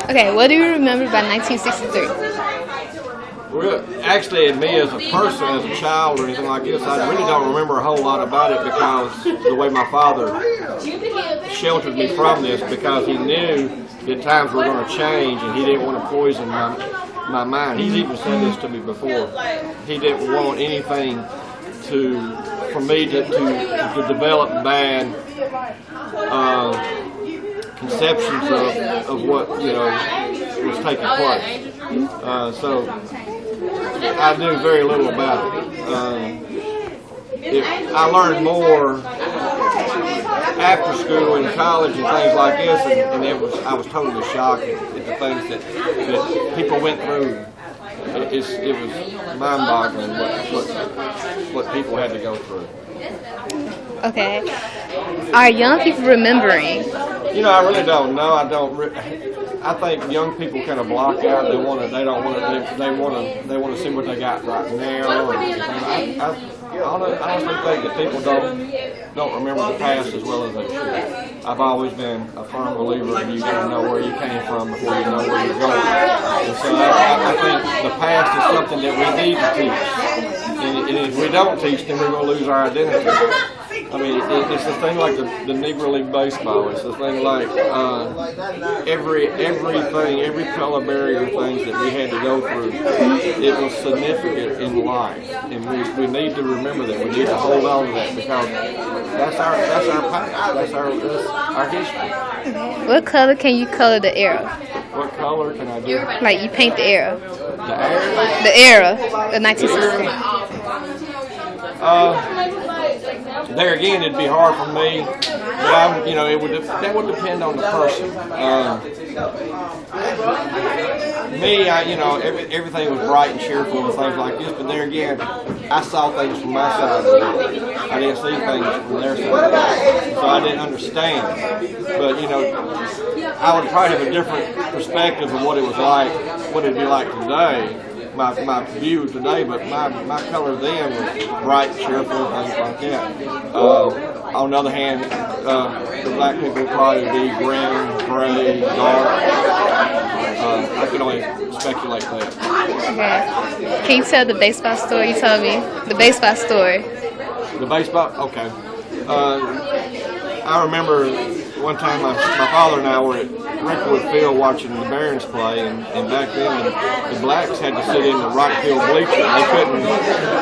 Okay, what do you remember about 1963? Well, actually, me as a person, as a child or anything like this, I really don't remember a whole lot about it because the way my father sheltered me from this, because he knew that times were going to change and he didn't want to poison my mind. He's even said this to me before. He didn't want anything for me to develop bad conceptions of what was taking place. So I knew very little about it. I learned more after school and college and things like this, and I was totally shocked at the things that people went through. It was mind-boggling what people had to go through. Okay. Are young people remembering? I really don't know. I think young people kind of block out. They want to see what they got right now. I honestly think that people don't remember the past as well as they should. I've always been a firm believer in you got to know where you came from before you know where you're going. And so I think the past is something that we need to teach. And if we don't teach, then we're going to lose our identity. I mean, it's the thing like the Negro League baseball. It's the thing like every color barrier things that we had to go through. It was significant in life, and we need to remember that. We need to hold on to that because that's our past. That's our history. What color can you color the era? What color can I do? Like you paint the era. The era? The era, the 1960s. There again, it'd be hard for me, but that would depend on the person. Everything was bright and cheerful and things like this, but there again, I saw things from my side of the world. I didn't see things from their side, so I didn't understand. But I would probably have a different perspective of what it was like, what it'd be like today. My view today, but my color then was bright, cheerful, things like that. On the other hand, the black people would probably be brown, gray, dark. I can only speculate that. Okay. Can you tell the baseball story you told me? The baseball story. The baseball? Okay. I remember one time my father and I were at Rickwood Field watching the Barons play, and back then the blacks had to sit in the right field bleacher.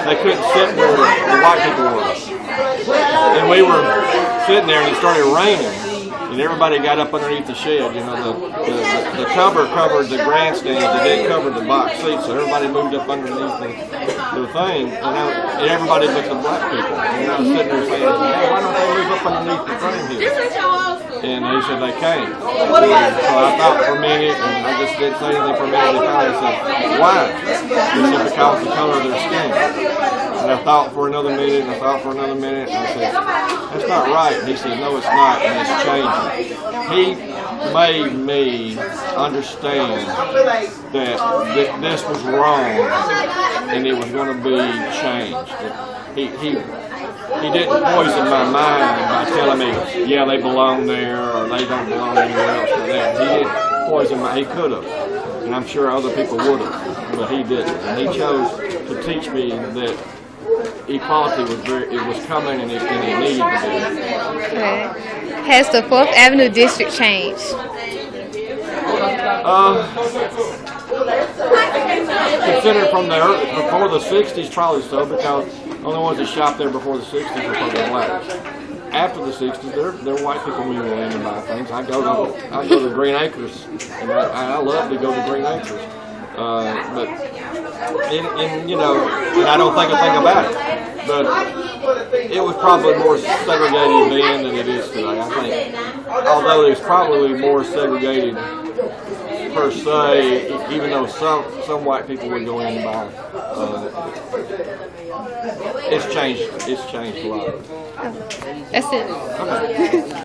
They couldn't sit where the white people were. And we were sitting there, and it started raining, and everybody got up underneath the shed. The cover covered the grandstands, it didn't cover the box seats, so everybody moved up underneath the thing, and everybody but the black people. And I was sitting there saying, hey, why don't they move up underneath the frame here? And he said they can't. So I thought for a minute, and I just didn't say anything for a minute. He said, why? He said, because of the color of their skin. And I thought for another minute, and I thought for another minute, and I said, that's not right. And he said, no, it's not, and it's changing. He made me understand that this was wrong, and it was going to be changed. He didn't poison my mind by telling me, yeah, they belong there or they don't belong anywhere else or that. He didn't poison my, he could have, and I'm sure other people would have, but he didn't. And he chose to teach me that equality was coming and it needed to be. Okay. Has the 4th Avenue district changed? Considered from before the 60s, probably so, because the only ones that shopped there before the 60s were probably blacks. After the 60s, they're white people mingle in and buy things. I go to Green Acres, and I love to go to Green Acres. But and I don't think a thing about it. But it was probably more segregated then than it is today. I think, although it's probably more segregated per se, even though some white people would go in and buy. It's changed a lot. That's it. Okay.